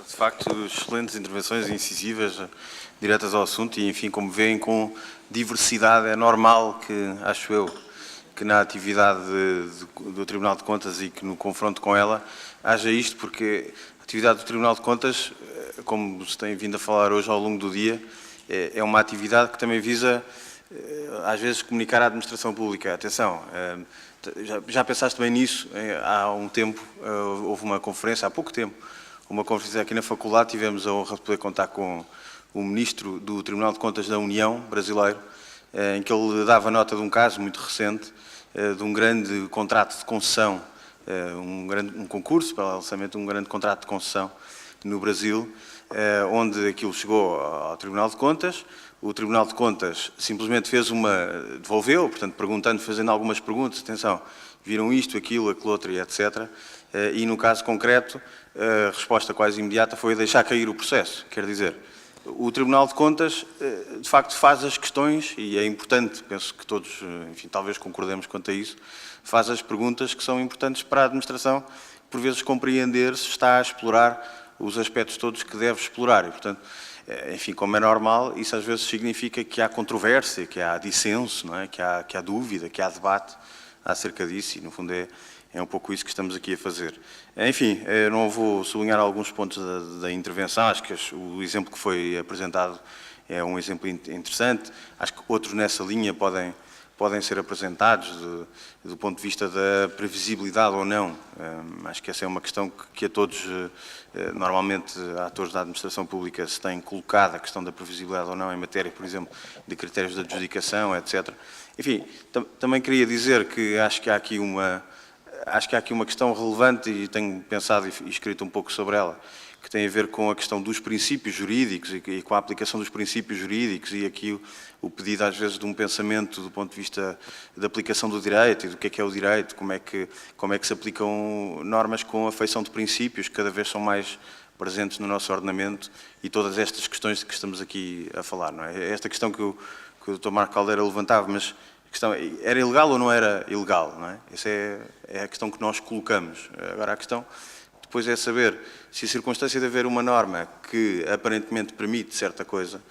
De facto, excelentes intervenções incisivas, diretas ao assunto e, enfim, como veem, com diversidade. É normal que, acho eu, que na atividade do Tribunal de Contas e que no confronto com ela haja isto, porque a atividade do Tribunal de Contas, como se tem vindo a falar hoje ao longo do dia, é uma atividade que também visa, às vezes, comunicar à administração pública. Atenção, já pensaste bem nisso? Há um tempo, houve uma conferência, há pouco tempo, uma conferência aqui na faculdade, tivemos a honra de poder contar com o Ministro do Tribunal de Contas da União brasileiro, em que ele dava nota de um caso muito recente, de um grande contrato de concessão, um concurso para o lançamento de um grande contrato de concessão no Brasil, onde aquilo chegou ao Tribunal de Contas. O Tribunal de Contas simplesmente devolveu, portanto, fazendo algumas perguntas, atenção, viram isto, aquilo outro e etc. E no caso concreto, a resposta quase imediata foi deixar cair o processo. Quer dizer, o Tribunal de Contas, de facto, faz as questões, e é importante, penso que todos, enfim, talvez concordemos quanto a isso, faz as perguntas que são importantes para a administração, por vezes compreender se está a explorar os aspectos todos que deve explorar. E, portanto, enfim, como é normal, isso às vezes significa que há controvérsia, que há dissenso, não é? Que há dúvida, que há debate acerca disso, e no fundo é um pouco isso que estamos aqui a fazer. Enfim, eu não vou sublinhar alguns pontos da intervenção, acho que o exemplo que foi apresentado é um exemplo interessante, acho que outros nessa linha podem ser apresentados do ponto de vista da previsibilidade ou não. Acho que essa é uma questão que a todos, normalmente, atores da administração pública se têm colocado, a questão da previsibilidade ou não em matéria, por exemplo, de critérios de adjudicação, etc. Enfim, também queria dizer que acho que há aqui uma questão relevante, e tenho pensado e escrito um pouco sobre ela, que tem a ver com a questão dos princípios jurídicos e com a aplicação dos princípios jurídicos, e aqui o pedido às vezes de um pensamento do ponto de vista da aplicação do direito e do que é o direito, como é que se aplicam normas com a feição de princípios, que cada vez são mais presentes no nosso ordenamento, e todas estas questões de que estamos aqui a falar. Não é? Esta questão que o Dr. Marco Caldeira levantava, mas a questão era ilegal ou não era ilegal? Não é? Essa é a questão que nós colocamos. Agora, a questão depois é saber se a circunstância de haver uma norma que aparentemente permite certa coisa,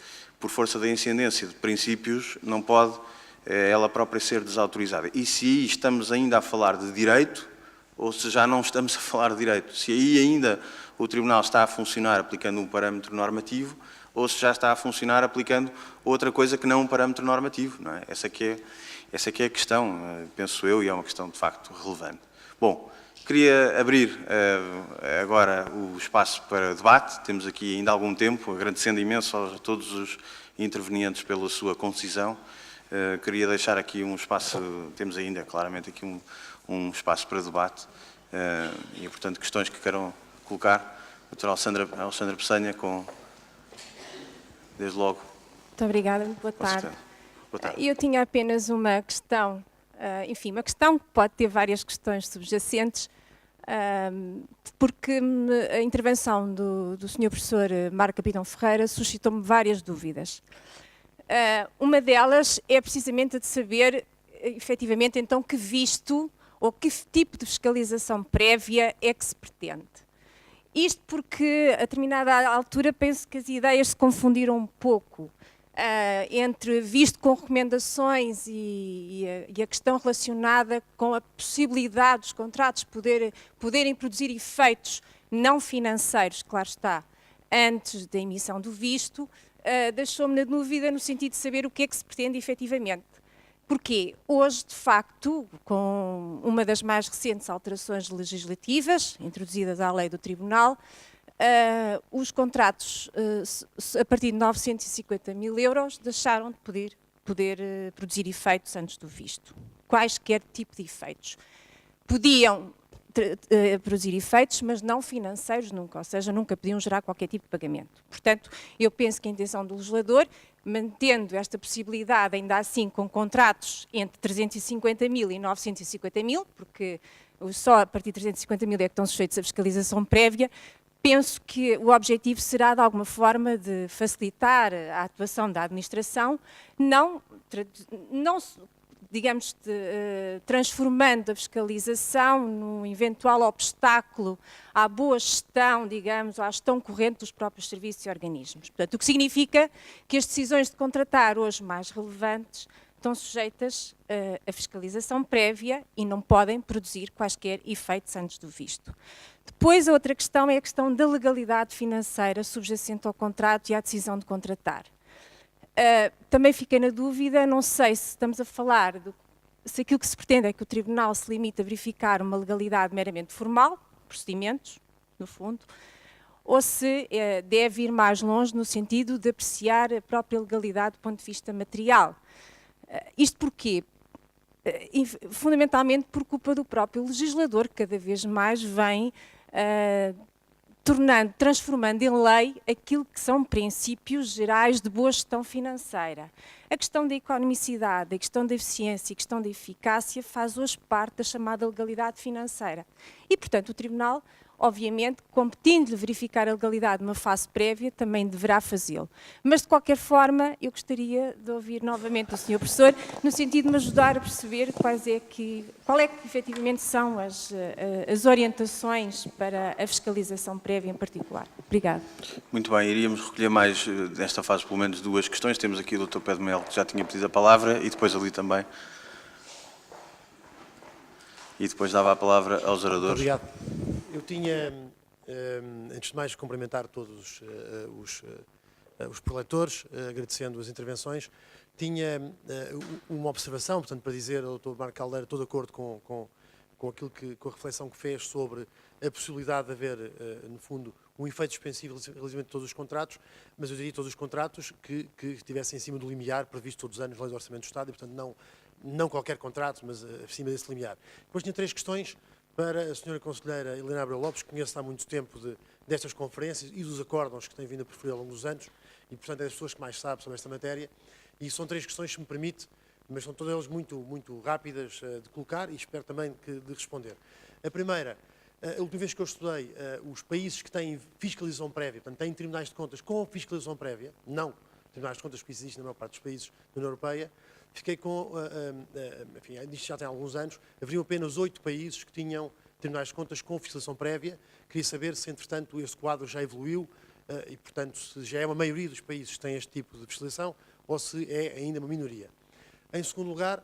por força da incidência de princípios, não pode ela própria ser desautorizada. E se aí estamos ainda a falar de direito, ou se já não estamos a falar de direito? Se aí ainda o Tribunal está a funcionar aplicando um parâmetro normativo, ou se já está a funcionar aplicando outra coisa que não um parâmetro normativo. Não é? Essa que é a questão, penso eu, e é uma questão de facto relevante. Bom, queria abrir agora o espaço para debate. Temos aqui ainda algum tempo, agradecendo imenso a todos os intervenientes pela sua concisão. Queria deixar aqui um espaço, temos ainda claramente aqui um espaço para debate, e portanto questões que queiram colocar. Doutora Alexandra Peçanha, desde logo. Muito obrigada, muito boa tarde. Eu tinha apenas uma questão, enfim, uma questão que pode ter várias questões subjacentes, porque a intervenção do Sr. Professor Marco Capitão Ferreira suscitou-me várias dúvidas. Uma delas é precisamente a de saber, efetivamente, então, que visto ou que tipo de fiscalização prévia é que se pretende. Isto porque, a determinada altura, penso que as ideias se confundiram um pouco entre visto com recomendações e a questão relacionada com a possibilidade dos contratos poderem produzir efeitos não financeiros, claro está, antes da emissão do visto, deixou-me na dúvida no sentido de saber o que é que se pretende efetivamente. Porque hoje, de facto, com uma das mais recentes alterações legislativas, introduzidas à lei do Tribunal, os contratos a partir de 950 mil euros deixaram de poder produzir efeitos antes do visto. Quaisquer tipo de efeitos. Podiam produzir efeitos, mas não financeiros nunca, ou seja, nunca podiam gerar qualquer tipo de pagamento. Portanto, eu penso que a intenção do legislador, mantendo esta possibilidade ainda assim com contratos entre 350 mil e 950 mil, porque só a partir de 350 mil é que estão sujeitos à fiscalização prévia, penso que o objetivo será, de alguma forma, de facilitar a atuação da administração, não digamos, transformando a fiscalização num eventual obstáculo à boa gestão, digamos, ou à gestão corrente dos próprios serviços e organismos. Portanto, o que significa que as decisões de contratar hoje mais relevantes estão sujeitas à fiscalização prévia e não podem produzir quaisquer efeitos antes do visto. Depois, a outra questão é a questão da legalidade financeira subjacente ao contrato e à decisão de contratar. Também fiquei na dúvida, não sei se estamos a falar, se aquilo que se pretende é que o Tribunal se limite a verificar uma legalidade meramente formal, procedimentos, no fundo, ou se deve ir mais longe no sentido de apreciar a própria legalidade do ponto de vista material. Isto porquê? Fundamentalmente por culpa do próprio legislador, que cada vez mais vem transformando em lei aquilo que são princípios gerais de boa gestão financeira. A questão da economicidade, a questão da eficiência e a questão da eficácia faz hoje parte da chamada legalidade financeira. E, portanto, o Tribunal, obviamente, competindo-lhe verificar a legalidade numa fase prévia, também deverá fazê-lo. Mas, de qualquer forma, eu gostaria de ouvir novamente o Sr. Professor, no sentido de me ajudar a perceber qual é que efetivamente são as orientações para a fiscalização prévia em particular. Obrigada. Muito bem, iríamos recolher mais, nesta fase, pelo menos duas questões. Temos aqui o Dr. Pedro Melo, que já tinha pedido a palavra, e depois ali também. E depois dava a palavra aos oradores. Obrigado. Eu tinha, antes de mais, cumprimentar todos os preletores, agradecendo as intervenções. Tinha uma observação, portanto, para dizer ao Dr. Marco Caldeira, estou de acordo com a reflexão que fez sobre a possibilidade de haver, no fundo, um efeito suspensivo relativamente a todos os contratos, mas eu diria todos os contratos que estivessem em cima do limiar previsto todos os anos na Lei do Orçamento do Estado e, portanto, não qualquer contrato, mas acima desse limiar. Depois tinha três questões para a Sra. Conselheira Helena Abreu Lopes, que conhece há muito tempo destas conferências e dos acórdãos que tem vindo a preferir ao longo dos anos, e, portanto, é das pessoas que mais sabe sobre esta matéria. E são três questões, se me permite, mas são todas elas muito rápidas de colocar e espero também de responder. A primeira, a última vez que eu estudei, os países que têm fiscalização prévia, portanto, têm tribunais de contas com fiscalização prévia, não tribunais de contas que existem na maior parte dos países da União Europeia, fiquei com, enfim, isto já tem alguns anos, haveriam apenas 8 países que tinham tribunais de contas com fiscalização prévia. Queria saber se, entretanto, este quadro já evoluiu e, portanto, se já é uma maioria dos países que têm este tipo de fiscalização ou se é ainda uma minoria. Em segundo lugar,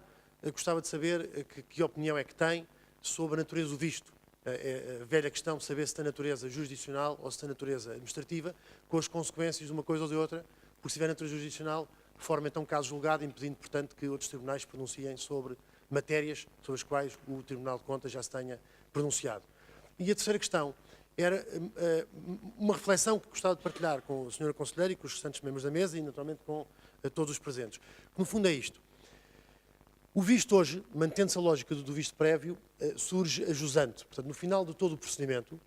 gostava de saber que opinião é que tem sobre a natureza do visto. A velha questão de saber se tem natureza jurisdicional ou se tem natureza administrativa, com as consequências de uma coisa ou de outra, porque se tiver natureza jurisdicional, forma então caso julgado, impedindo, portanto, que outros tribunais pronunciem sobre matérias sobre as quais o Tribunal de Contas já se tenha pronunciado. E a terceira questão era uma reflexão que gostava de partilhar com a Sra. Conselheira e com os restantes membros da mesa e, naturalmente, com todos os presentes. No fundo é isto. O visto hoje, mantendo-se a lógica do visto prévio, surge a jusante. Portanto, no final de todo o procedimento,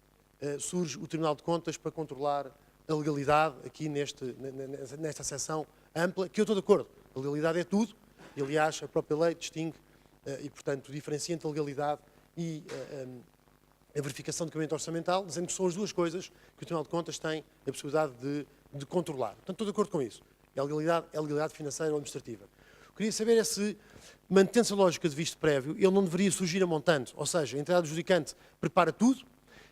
surge o Tribunal de Contas para controlar a legalidade, aqui nesta seção ampla, que eu estou de acordo. A legalidade é tudo, e, aliás, a própria lei distingue e, portanto, diferencia entre a legalidade e a verificação do documento orçamental, dizendo que são as duas coisas que o Tribunal de Contas tem a possibilidade de controlar. Portanto, estou de acordo com isso. É a legalidade financeira ou administrativa. O que queria saber é se, mantendo-se a lógica de visto prévio, ele não deveria surgir a montante, ou seja, a entidade adjudicante prepara tudo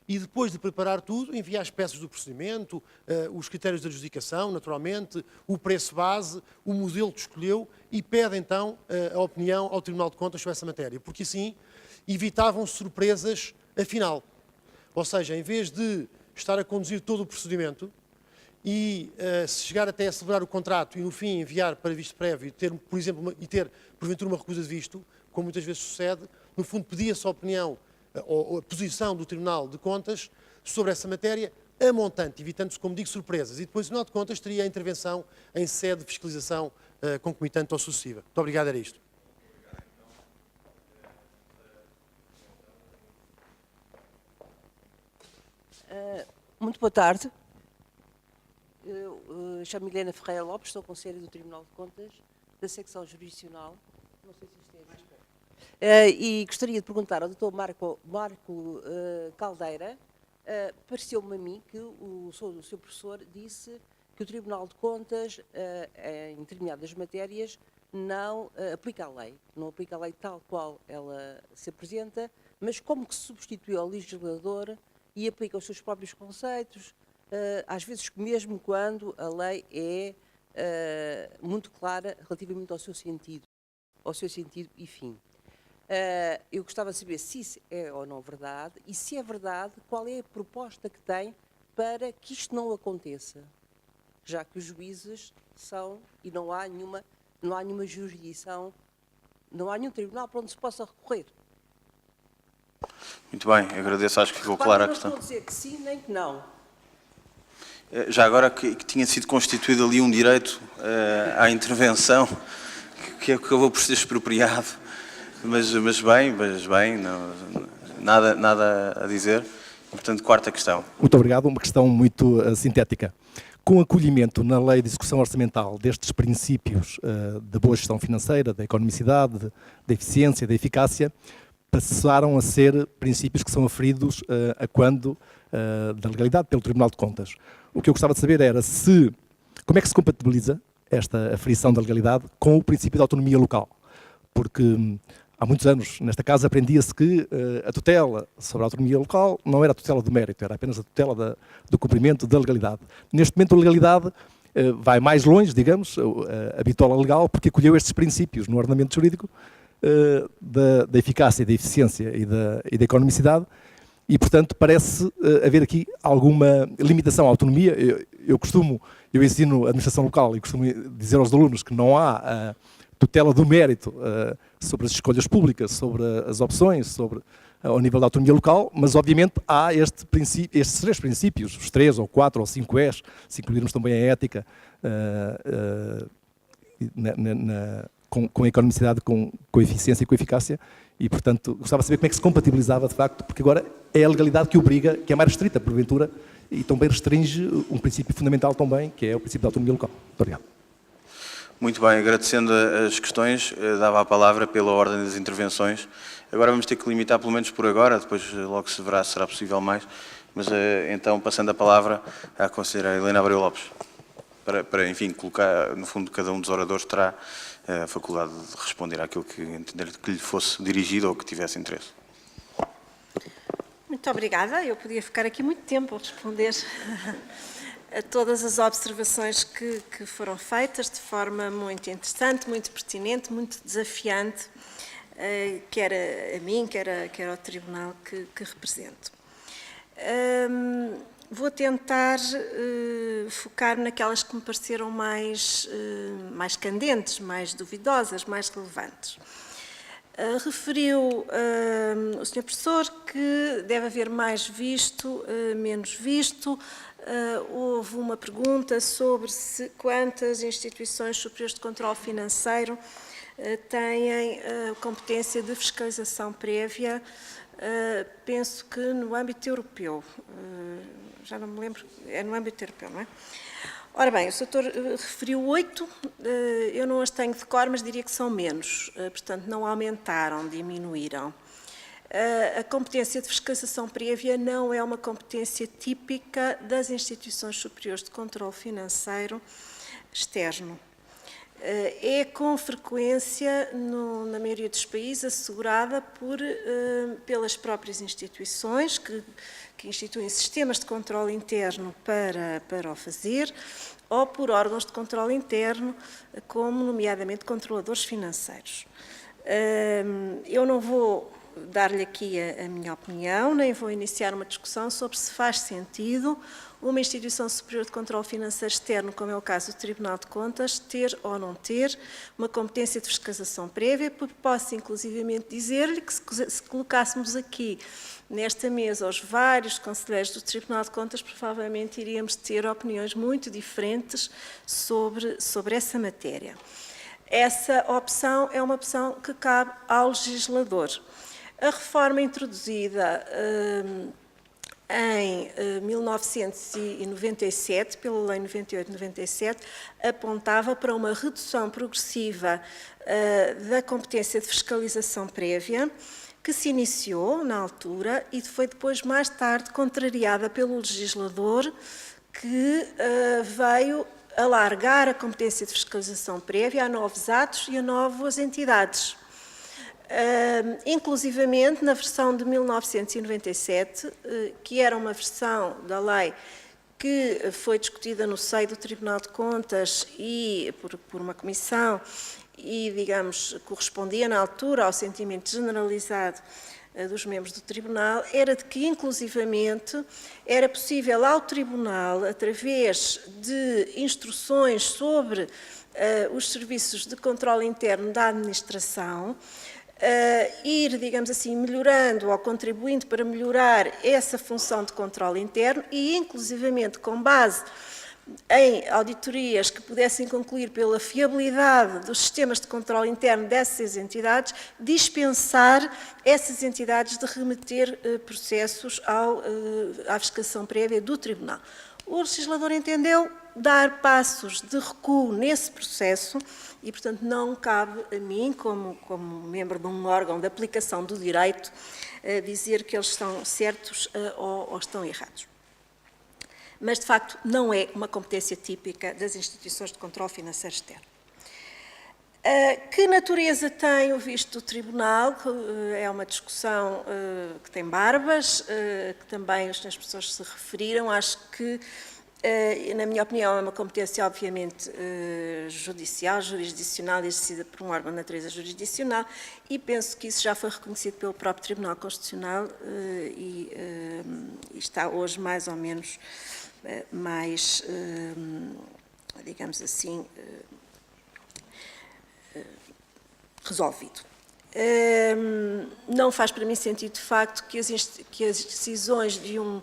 e, depois de preparar tudo, envia as peças do procedimento, os critérios de adjudicação, naturalmente, o preço base, o modelo que escolheu e pede, então, a opinião ao Tribunal de Contas sobre essa matéria, porque assim evitavam surpresas afinal. Ou seja, em vez de estar a conduzir todo o procedimento e se chegar até a celebrar o contrato e, no fim, enviar para visto prévio e ter, por exemplo, porventura, uma recusa de visto, como muitas vezes sucede, no fundo pedia-se a opinião ou a posição do Tribunal de Contas sobre essa matéria a montante, evitando-se, como digo, surpresas. E depois o Tribunal de Contas teria a intervenção em sede de fiscalização concomitante ou sucessiva. Muito obrigado, era isto. Muito boa tarde. Chamo-me Helena Ferreira Lopes, sou conselheira do Tribunal de Contas, da secção jurisdicional. Não sei se isto é mais perto. E gostaria de perguntar ao Dr. Marco Caldeira, pareceu-me a mim que o seu professor disse que o Tribunal de Contas, em determinadas matérias, não aplica a lei, não aplica a lei tal qual ela se apresenta, mas como que se substitui ao legislador e aplica os seus próprios conceitos, às vezes mesmo quando a lei é muito clara relativamente ao seu sentido e fim. Eu gostava de saber se isso é ou não verdade, e se é verdade, qual é a proposta que tem para que isto não aconteça, já que os juízes são, e não há nenhuma jurisdição, não há nenhum tribunal para onde se possa recorrer. Muito bem, agradeço, acho que ficou clara a questão. Não estou a dizer que sim nem que não. Já agora que tinha sido constituído ali um direito à intervenção, que acabou por ser expropriado, mas bem, não, nada a dizer. Portanto, quarta questão. Muito obrigado. Uma questão muito sintética. Com acolhimento na Lei de Execução Orçamental destes princípios da boa gestão financeira, da economicidade, da eficiência, da eficácia, passaram a ser princípios que são aferidos a quando da legalidade pelo Tribunal de Contas. O que eu gostava de saber era como é que se compatibiliza esta aferição da legalidade com o princípio da autonomia local. Porque há muitos anos, nesta casa, aprendia-se que a tutela sobre a autonomia local não era a tutela do mérito, era apenas a tutela do cumprimento da legalidade. Neste momento, a legalidade vai mais longe, digamos, a bitola legal, porque acolheu estes princípios no ordenamento jurídico da eficácia, da eficiência e da economicidade, e, portanto, parece haver aqui alguma limitação à autonomia. Eu ensino administração local e costumo dizer aos alunos que não há tutela do mérito sobre as escolhas públicas, sobre as opções, ao nível da autonomia local, mas obviamente há estes três princípios, os 3 ou 4 ou 5 E's, se incluirmos também a ética, com a economicidade, com a eficiência e com a eficácia, e portanto gostava de saber como é que se compatibilizava de facto, porque agora é a legalidade que obriga, que é mais restrita porventura, e também restringe um princípio fundamental também, que é o princípio da autonomia local. Muito obrigado. Muito bem, agradecendo as questões, dava a palavra pela ordem das intervenções. Agora vamos ter que limitar, pelo menos por agora, depois logo se verá se será possível mais, mas então passando a palavra à conselheira Helena Abreu Lopes, para enfim, colocar, no fundo, cada um dos oradores terá a faculdade de responder àquilo que entender que lhe fosse dirigido ou que tivesse interesse. Muito obrigada. Eu podia ficar aqui muito tempo a responder a todas as observações que foram feitas de forma muito interessante, muito pertinente, muito desafiante, quer a mim, quer ao tribunal que represento. Vou tentar focar naquelas que me pareceram mais candentes, mais duvidosas, mais relevantes. Referiu o Sr. Professor que deve haver mais visto, menos visto. Houve uma pergunta sobre quantas instituições superiores de controle financeiro têm competência de fiscalização prévia. Penso que no âmbito europeu, já não me lembro, é no âmbito europeu, não é? Ora bem, o Sr. referiu 8, eu não as tenho de cor, mas diria que são menos, portanto não aumentaram, diminuíram. A competência de fiscalização prévia não é uma competência típica das instituições superiores de controle financeiro externo. É com frequência, na maioria dos países, assegurada pelas próprias instituições que instituem sistemas de controle interno para o fazer, ou por órgãos de controle interno, como nomeadamente controladores financeiros. Eu não vou dar-lhe aqui a minha opinião, nem vou iniciar uma discussão sobre se faz sentido uma instituição superior de controle financeiro externo, como é o caso do Tribunal de Contas, ter ou não ter uma competência de fiscalização prévia, porque posso inclusivamente dizer-lhe que se colocássemos aqui nesta mesa os vários conselheiros do Tribunal de Contas, provavelmente iríamos ter opiniões muito diferentes sobre essa matéria. Essa opção é uma opção que cabe ao legislador. A reforma introduzida em 1997, pela Lei 98/97, apontava para uma redução progressiva da competência de fiscalização prévia, que se iniciou na altura e foi depois, mais tarde, contrariada pelo legislador, que veio alargar a competência de fiscalização prévia a novos atos e a novas entidades. Inclusivamente, na versão de 1997, que era uma versão da lei que foi discutida no seio do Tribunal de Contas e por uma comissão e, digamos, correspondia na altura ao sentimento generalizado dos membros do Tribunal, era de que, inclusivamente, era possível ao Tribunal, através de instruções sobre os serviços de controle interno da administração, ir, digamos assim, melhorando ou contribuindo para melhorar essa função de controle interno e, inclusivamente, com base em auditorias que pudessem concluir pela fiabilidade dos sistemas de controle interno dessas entidades, dispensar essas entidades de remeter processos à fiscalização prévia do Tribunal. O legislador entendeu dar passos de recuo nesse processo e, portanto, não cabe a mim, como membro de um órgão de aplicação do direito, dizer que eles estão certos ou estão errados. Mas, de facto, não é uma competência típica das instituições de controle financeiro externo. Que natureza tem o visto do Tribunal? É uma discussão que tem barbas, que também as pessoas se referiram. Acho que, na minha opinião, é uma competência, obviamente, judicial, jurisdicional, exercida por um órgão de natureza jurisdicional, e penso que isso já foi reconhecido pelo próprio Tribunal Constitucional e está hoje mais ou menos mais, digamos assim, resolvido. Não faz para mim sentido, de facto, que as decisões de um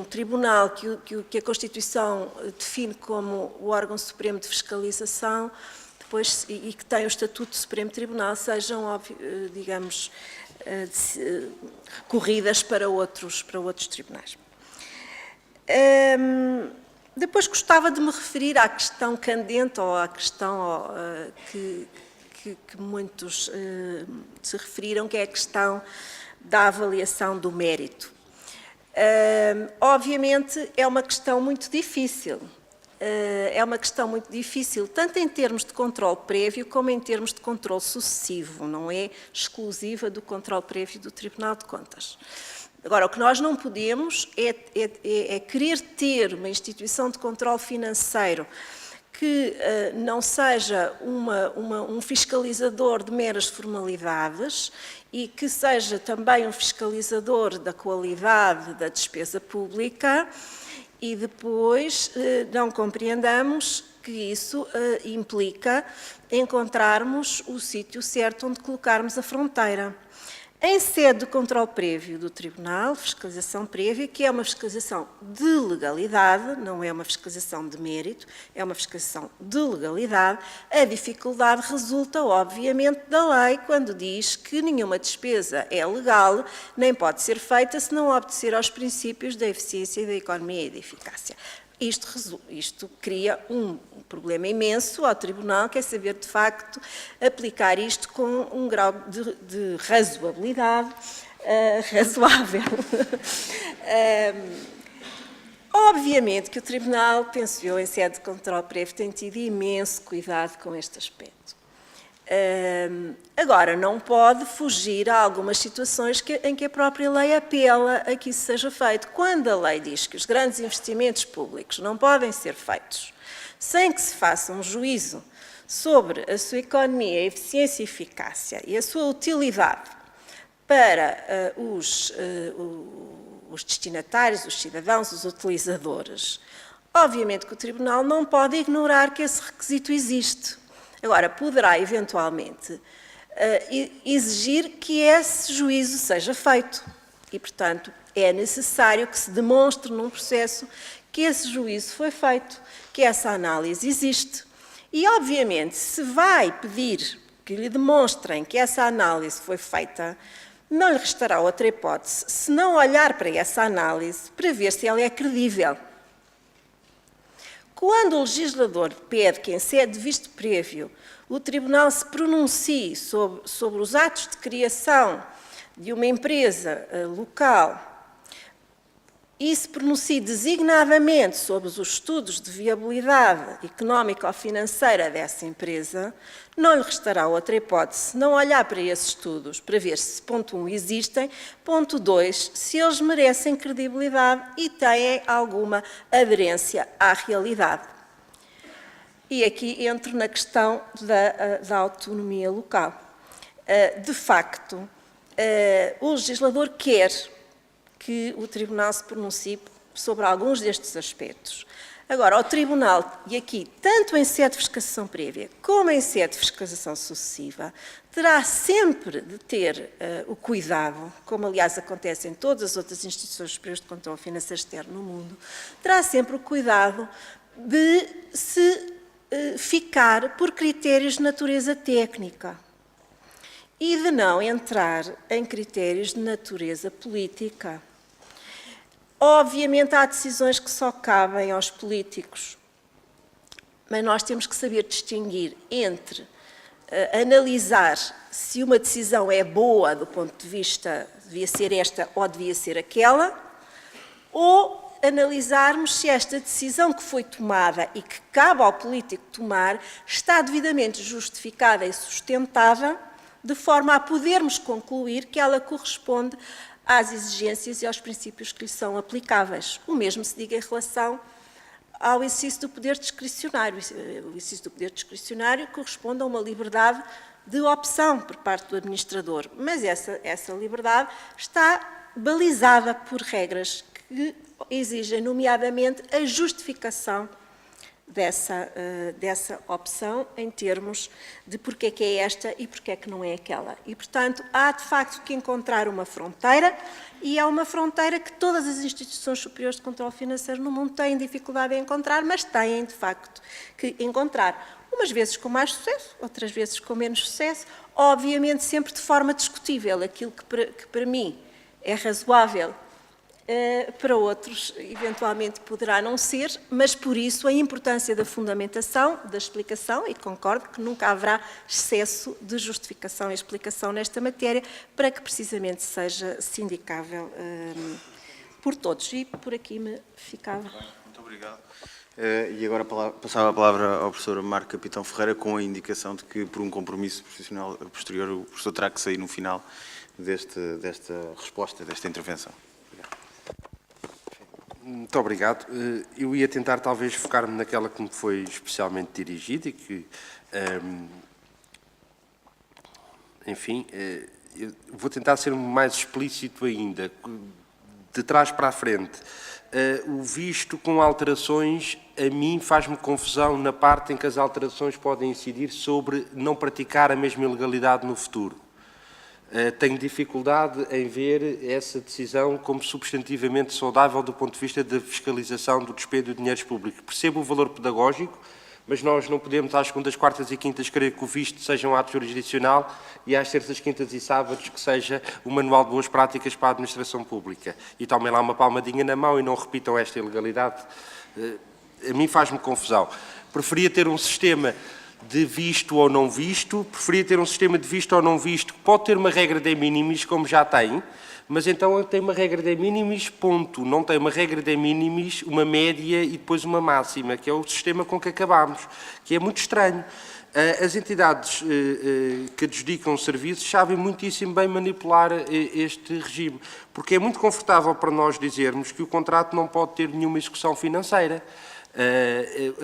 tribunal que a Constituição define como o órgão supremo de fiscalização depois, e que tem o Estatuto do Supremo Tribunal sejam, digamos, recorridas para outros tribunais. Depois gostava de me referir à questão candente ou à questão que muitos se referiram, que é a questão da avaliação do mérito. Obviamente é uma questão muito difícil. É uma questão muito difícil, tanto em termos de controle prévio como em termos de controle sucessivo, não é exclusiva do controle prévio do Tribunal de Contas. Agora, o que nós não podemos é querer ter uma instituição de controle financeiro que não seja um fiscalizador de meras formalidades e que seja também um fiscalizador da qualidade da despesa pública e depois não compreendamos que isso implica encontrarmos o sítio certo onde colocarmos a fronteira. Em sede de controle prévio do Tribunal, fiscalização prévia, que é uma fiscalização de legalidade, não é uma fiscalização de mérito, é uma fiscalização de legalidade, a dificuldade resulta, obviamente, da lei quando diz que nenhuma despesa é legal, nem pode ser feita se não obedecer aos princípios da eficiência, da economia e da eficácia. Isto cria um problema imenso ao Tribunal, que é saber, de facto, aplicar isto com um grau de razoabilidade razoável. Obviamente que o Tribunal, penso eu, em sede de controle prévio, tem tido imenso cuidado com este aspecto. Agora, não pode fugir a algumas situações em que a própria lei apela a que isso seja feito. Quando a lei diz que os grandes investimentos públicos não podem ser feitos sem que se faça um juízo sobre a sua economia, a eficiência e eficácia e a sua utilidade para os destinatários, os cidadãos, os utilizadores, obviamente que o Tribunal não pode ignorar que esse requisito existe. Agora, poderá, eventualmente, exigir que esse juízo seja feito. E, portanto, é necessário que se demonstre num processo que esse juízo foi feito, que essa análise existe. E, obviamente, se vai pedir que lhe demonstrem que essa análise foi feita, não lhe restará outra hipótese se não olhar para essa análise para ver se ela é credível. Quando o legislador pede que, em sede de visto prévio, o Tribunal se pronuncie sobre os atos de criação de uma empresa local e se pronuncie designadamente sobre os estudos de viabilidade económica ou financeira dessa empresa, não lhe restará outra hipótese senão olhar para esses estudos para ver se, ponto 1, existem, ponto 2, se eles merecem credibilidade e têm alguma aderência à realidade. E aqui entro na questão da autonomia local. De facto, o legislador quer que o Tribunal se pronuncie sobre alguns destes aspectos. Agora, o Tribunal, e aqui, tanto em sede de fiscalização prévia como em sede de fiscalização sucessiva, terá sempre de ter o cuidado, como aliás acontece em todas as outras instituições superiores de controle financeiro externo no mundo, terá sempre o cuidado de se ficar por critérios de natureza técnica e de não entrar em critérios de natureza política. Obviamente há decisões que só cabem aos políticos, mas nós temos que saber distinguir entre analisar se uma decisão é boa do ponto de vista devia ser esta ou devia ser aquela, ou analisarmos se esta decisão que foi tomada e que cabe ao político tomar está devidamente justificada e sustentada, de forma a podermos concluir que ela corresponde às exigências e aos princípios que lhe são aplicáveis. O mesmo se diga em relação ao exercício do poder discricionário. O exercício do poder discricionário corresponde a uma liberdade de opção por parte do administrador, mas essa liberdade está balizada por regras que exigem, nomeadamente, a justificação dessa opção em termos de porque é que é esta e porque é que não é aquela. E, portanto, há de facto que encontrar uma fronteira, e é uma fronteira que todas as instituições superiores de controle financeiro no mundo têm dificuldade em encontrar, mas têm, de facto, que encontrar. Umas vezes com mais sucesso, outras vezes com menos sucesso, obviamente sempre de forma discutível. Aquilo que para mim é razoável, para outros, eventualmente, poderá não ser, mas, por isso, a importância da fundamentação, da explicação, e concordo que nunca haverá excesso de justificação e explicação nesta matéria, para que, precisamente, seja sindicável por todos. E por aqui me ficava. Muito obrigado. E agora passava a palavra ao professor Marco Capitão Ferreira, com a indicação de que, por um compromisso profissional posterior, o professor terá que sair no final desta resposta, desta intervenção. Muito obrigado. Eu ia tentar talvez focar-me naquela que me foi especialmente dirigida e que, enfim, eu vou tentar ser mais explícito ainda, de trás para a frente. O visto com alterações, a mim faz-me confusão na parte em que as alterações podem incidir sobre não praticar a mesma ilegalidade no futuro. Tenho dificuldade em ver essa decisão como substantivamente saudável do ponto de vista da fiscalização do despendo de dinheiros públicos. Percebo o valor pedagógico, mas nós não podemos às segundas, quartas e quintas querer que o visto seja um ato jurisdicional e às terças, quintas e sábados que seja um manual de boas práticas para a administração pública. E tomem lá uma palmadinha na mão e não repitam esta ilegalidade. A mim faz-me confusão. Preferia ter um sistema de visto ou não visto, preferia ter um sistema de visto ou não visto, que pode ter uma regra de minimis, como já tem, mas então tem uma regra de minimis, ponto. Não tem uma regra de minimis, uma média e depois uma máxima, que é o sistema com que acabámos, que é muito estranho. As entidades que adjudicam serviços sabem muitíssimo bem manipular este regime, porque é muito confortável para nós dizermos que o contrato não pode ter nenhuma execução financeira.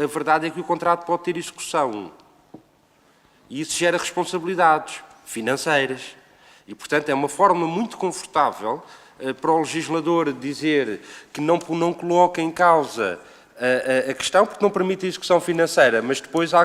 A verdade é que o contrato pode ter execução. E isso gera responsabilidades financeiras. E, portanto, é uma forma muito confortável para o legislador dizer que não coloca em causa a questão, porque não permite a execução financeira, mas depois a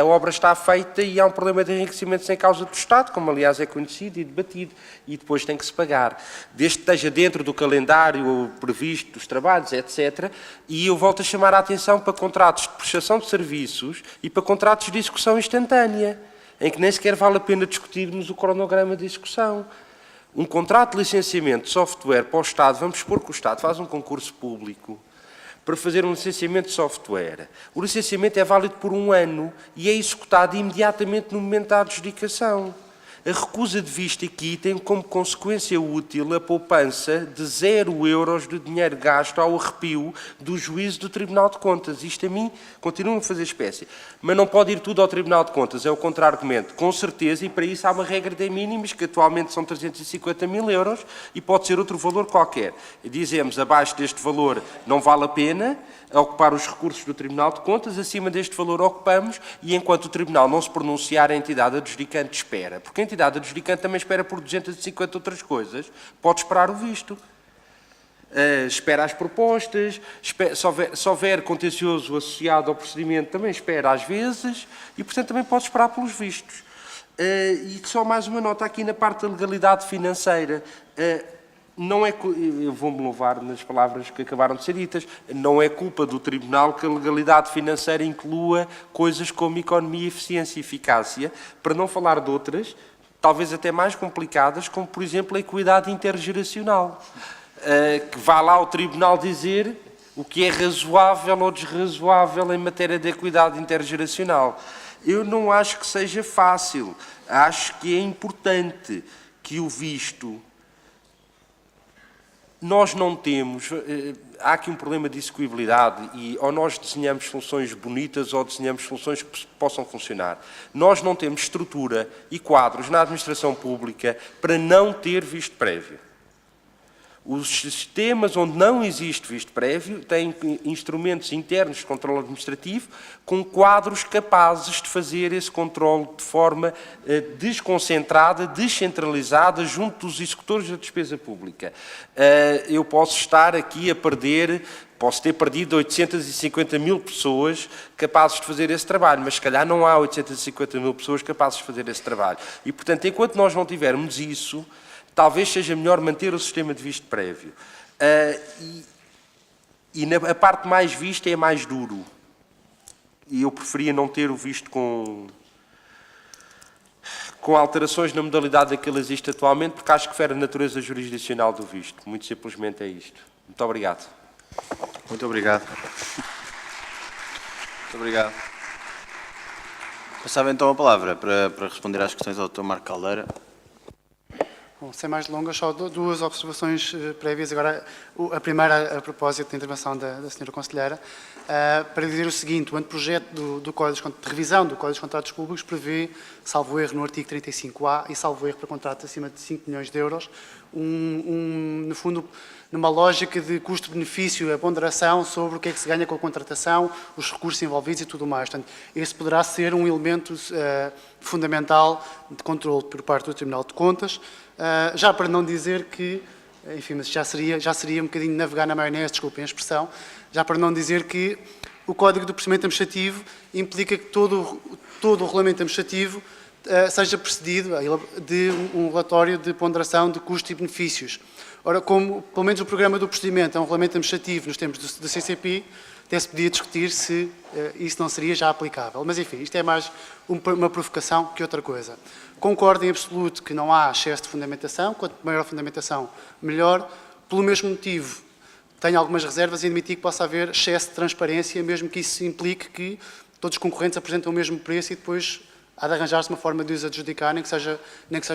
obra está feita e há um problema de enriquecimento sem causa do Estado, como aliás é conhecido e debatido, e depois tem que se pagar. Desde que esteja dentro do calendário previsto dos trabalhos, etc. E eu volto a chamar a atenção para contratos de prestação de serviços e para contratos de execução instantânea, em que nem sequer vale a pena discutirmos o cronograma de execução. Um contrato de licenciamento de software para o Estado, vamos supor que o Estado faz um concurso público para fazer um licenciamento de software. O licenciamento é válido por 1 ano e é executado imediatamente no momento da adjudicação. A recusa de vista aqui tem como consequência útil a poupança de 0 euros de dinheiro gasto ao arrepio do juízo do Tribunal de Contas. Isto a mim continua a fazer espécie. Mas não pode ir tudo ao Tribunal de Contas, é o contra-argumento. Com certeza, e para isso há uma regra de mínimos, que atualmente são 350 mil euros, e pode ser outro valor qualquer. Dizemos, abaixo deste valor não vale a pena ocupar os recursos do Tribunal de Contas, acima deste valor ocupamos, e enquanto o Tribunal não se pronunciar, a entidade adjudicante espera. Porque a entidade adjudicante também espera por 250 outras coisas, pode esperar o visto. Espera as propostas, se houver contencioso associado ao procedimento, também espera às vezes, e portanto também pode esperar pelos vistos. E só mais uma nota aqui na parte da legalidade financeira. Não é, eu vou-me louvar nas palavras que acabaram de ser ditas, não é culpa do Tribunal que a legalidade financeira inclua coisas como economia, eficiência e eficácia, para não falar de outras, talvez até mais complicadas, como por exemplo a equidade intergeracional, que vá lá ao Tribunal dizer o que é razoável ou desrazoável em matéria de equidade intergeracional. Eu não acho que seja fácil, acho que é importante que o visto... Nós não temos, há aqui um problema de execuibilidade e ou nós desenhamos soluções bonitas ou desenhamos soluções que possam funcionar. Nós não temos estrutura e quadros na administração pública para não ter visto prévio. Os sistemas onde não existe visto prévio têm instrumentos internos de controle administrativo com quadros capazes de fazer esse controle de forma desconcentrada, descentralizada, junto dos executores da despesa pública. Eu posso estar aqui a perder, posso ter perdido 850 mil pessoas capazes de fazer esse trabalho, mas se calhar não há 850 mil pessoas capazes de fazer esse trabalho. E, portanto, enquanto nós não tivermos isso, talvez seja melhor manter o sistema de visto prévio. A parte mais vista é mais duro. E eu preferia não ter o visto com alterações na modalidade daquele existe atualmente, porque acho que fere a natureza jurisdicional do visto. Muito simplesmente é isto. Muito obrigado. Muito obrigado. Muito obrigado. Passava então a palavra para responder às questões ao Dr. Marco Caldeira. Bom, sem mais delongas, só duas observações prévias. Agora, a primeira a propósito da intervenção da Sra. Conselheira, para dizer o seguinte: o anteprojeto de revisão do Código dos Contratos Públicos prevê, salvo erro, no artigo 35A e salvo erro para contratos acima de 5 milhões de euros, no fundo, numa lógica de custo-benefício, a ponderação sobre o que é que se ganha com a contratação, os recursos envolvidos e tudo mais. Portanto, esse poderá ser um elemento fundamental de controle por parte do Tribunal de Contas, já para não dizer que, enfim, mas já seria um bocadinho navegar na maionese, desculpem a expressão, já para não dizer que o Código do Procedimento Administrativo implica que todo o regulamento administrativo seja precedido de um relatório de ponderação de custos e benefícios. Ora, como, pelo menos o programa do procedimento é um regulamento administrativo nos tempos do CCP, até se podia discutir se isso não seria já aplicável. Mas, enfim, isto é mais uma provocação que outra coisa. Concordo em absoluto que não há excesso de fundamentação, quanto maior a fundamentação, melhor. Pelo mesmo motivo, tenho algumas reservas em admitir que possa haver excesso de transparência, mesmo que isso implique que todos os concorrentes apresentam o mesmo preço e depois há de arranjar-se uma forma de os adjudicar, nem que seja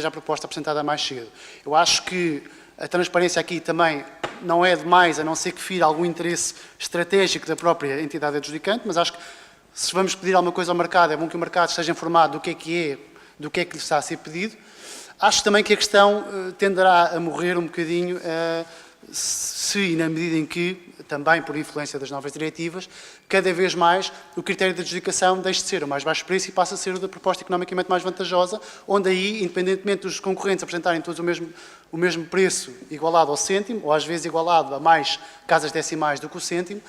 a proposta apresentada mais cedo. Eu acho que a transparência aqui também não é demais, a não ser que fira algum interesse estratégico da própria entidade adjudicante, mas acho que se vamos pedir alguma coisa ao mercado, é bom que o mercado esteja informado do que lhe está a ser pedido. Acho também que a questão tenderá a morrer um bocadinho se e na medida em que, também por influência das novas diretivas, cada vez mais o critério de adjudicação deixe de ser o mais baixo preço e passa a ser o da proposta economicamente mais vantajosa, onde aí, independentemente dos concorrentes apresentarem todos o mesmo preço igualado ao cêntimo, ou às vezes igualado a mais casas decimais do que o cêntimo,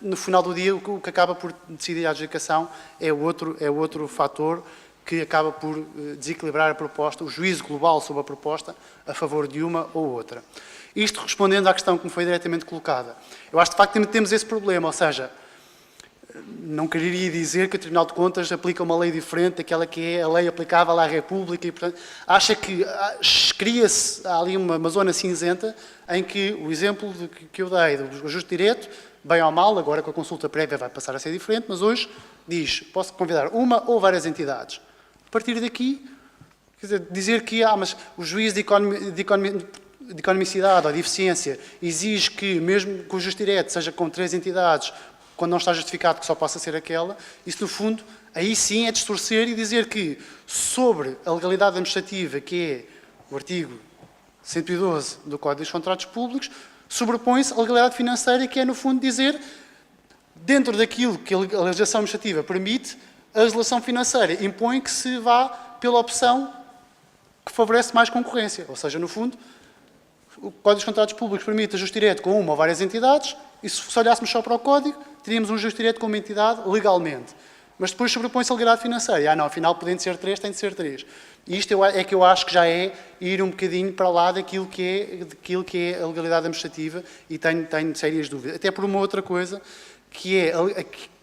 no final do dia o que acaba por decidir a adjudicação é outro fator que acaba por desequilibrar a proposta, o juízo global sobre a proposta, a favor de uma ou outra. Isto respondendo à questão que me foi diretamente colocada. Eu acho que, de facto, temos esse problema, ou seja, não quereria dizer que o Tribunal de Contas aplica uma lei diferente daquela que é a lei aplicável à República e, portanto, acha que cria-se ali uma zona cinzenta em que o exemplo que eu dei do ajuste direto, bem ou mal, agora com a consulta prévia vai passar a ser diferente, mas hoje diz, posso convidar uma ou várias entidades. A partir daqui, Quer dizer, dizer que mas o juízo de economicidade ou de eficiência exige que, mesmo que o juiz direto seja com 3 entidades, quando não está justificado que só possa ser aquela, isso, no fundo, aí sim é distorcer e dizer que, sobre a legalidade administrativa, que é o artigo 112 do Código dos Contratos Públicos, sobrepõe-se a legalidade financeira, que é, no fundo, dizer, dentro daquilo que a legislação administrativa permite, a legislação financeira impõe que se vá pela opção que favorece mais concorrência. Ou seja, no fundo, o Código dos Contratos Públicos permite a justiça direta com uma ou várias entidades, e se olhássemos só para o Código, teríamos um juiz direto com uma entidade legalmente. Mas depois sobrepõe-se a legalidade financeira. Não, afinal, podem ser 3, tem de ser 3. E isto é que eu acho que já é ir um bocadinho para lá daquilo que é a legalidade administrativa, e tenho sérias dúvidas. Até por uma outra coisa, que é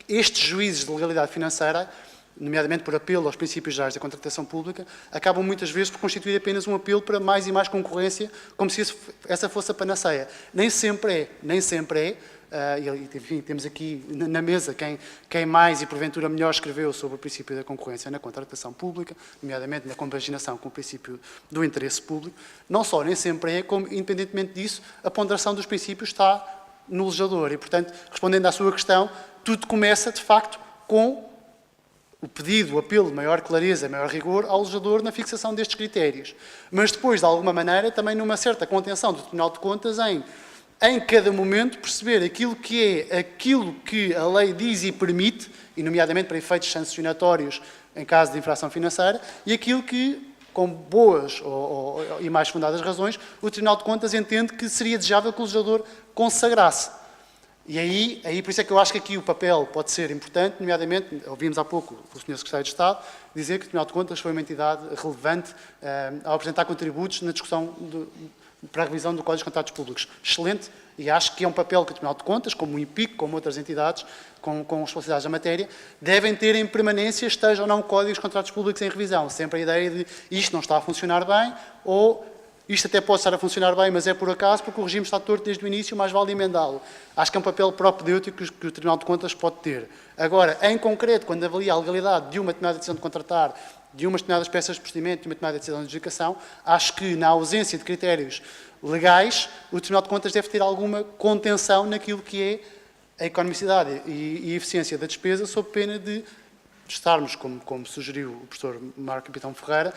estes juízes de legalidade financeira, nomeadamente por apelo aos princípios gerais da contratação pública, acabam muitas vezes por constituir apenas um apelo para mais e mais concorrência, como se essa fosse a panaceia. Nem sempre é. Enfim, temos aqui na mesa quem mais e porventura melhor escreveu sobre o princípio da concorrência na contratação pública, nomeadamente na compaginação com o princípio do interesse público. Não só nem sempre é, como independentemente disso, a ponderação dos princípios está no legislador. E, portanto, respondendo à sua questão, tudo começa, de facto, com o pedido, o apelo de maior clareza, maior rigor ao legislador na fixação destes critérios. Mas depois, de alguma maneira, também numa certa contenção do Tribunal de Contas em cada momento perceber aquilo que a lei diz e permite, e nomeadamente para efeitos sancionatórios em caso de infração financeira, e aquilo que, com boas e mais fundadas razões, o Tribunal de Contas entende que seria desejável que o legislador consagrasse. E aí, por isso é que eu acho que aqui o papel pode ser importante, nomeadamente, ouvimos há pouco o Sr. Secretário de Estado dizer que o Tribunal de Contas foi uma entidade relevante ao apresentar contributos na discussão para a revisão do Código dos Contratos Públicos. Excelente, e acho que é um papel que o Tribunal de Contas, como o IPIC, como outras entidades com responsabilidades na matéria, devem ter em permanência, esteja ou não o Código dos Contratos Públicos em revisão. Sempre a ideia de isto não está a funcionar bem, ou isto até pode estar a funcionar bem, mas é por acaso, porque o regime está torto desde o início, mais vale emendá-lo. Acho que é um papel propedêutico que o Tribunal de Contas pode ter. Agora, em concreto, quando avalia a legalidade de uma determinada decisão de contratar, de umas determinadas peças de procedimento, de uma determinada decisão de adjudicação, acho que, na ausência de critérios legais, o Tribunal de Contas deve ter alguma contenção naquilo que é a economicidade e a eficiência da despesa, sob pena de estarmos, como sugeriu o professor Marco Capitão Ferreira,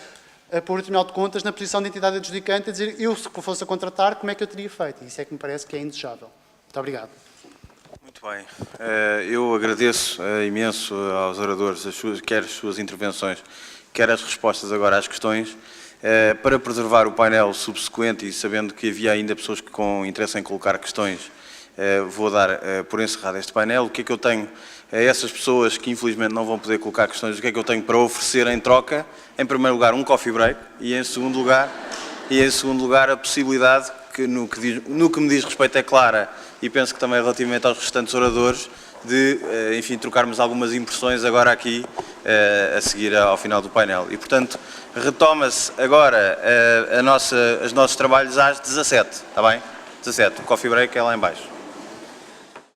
a pôr o Tribunal de Contas na posição de entidade adjudicante, a dizer, eu, se fosse a contratar, como é que eu teria feito? Isso é que me parece que é indesejável. Muito obrigado. Muito bem. Eu agradeço imenso aos oradores, quer as suas intervenções, quer as respostas agora às questões. Para preservar o painel subsequente e sabendo que havia ainda pessoas com interesse em colocar questões, vou dar por encerrado este painel. O que é que eu tenho a essas pessoas que infelizmente não vão poder colocar questões, o que é que eu tenho para oferecer em troca? Em primeiro lugar, um coffee break e em segundo lugar a possibilidade, que no que me diz respeito é clara e penso que também relativamente aos restantes oradores, de, enfim, trocarmos algumas impressões agora aqui a seguir ao final do painel. E, portanto, retoma-se agora os nossos trabalhos às 17, está bem? 17, o coffee break é lá em baixo.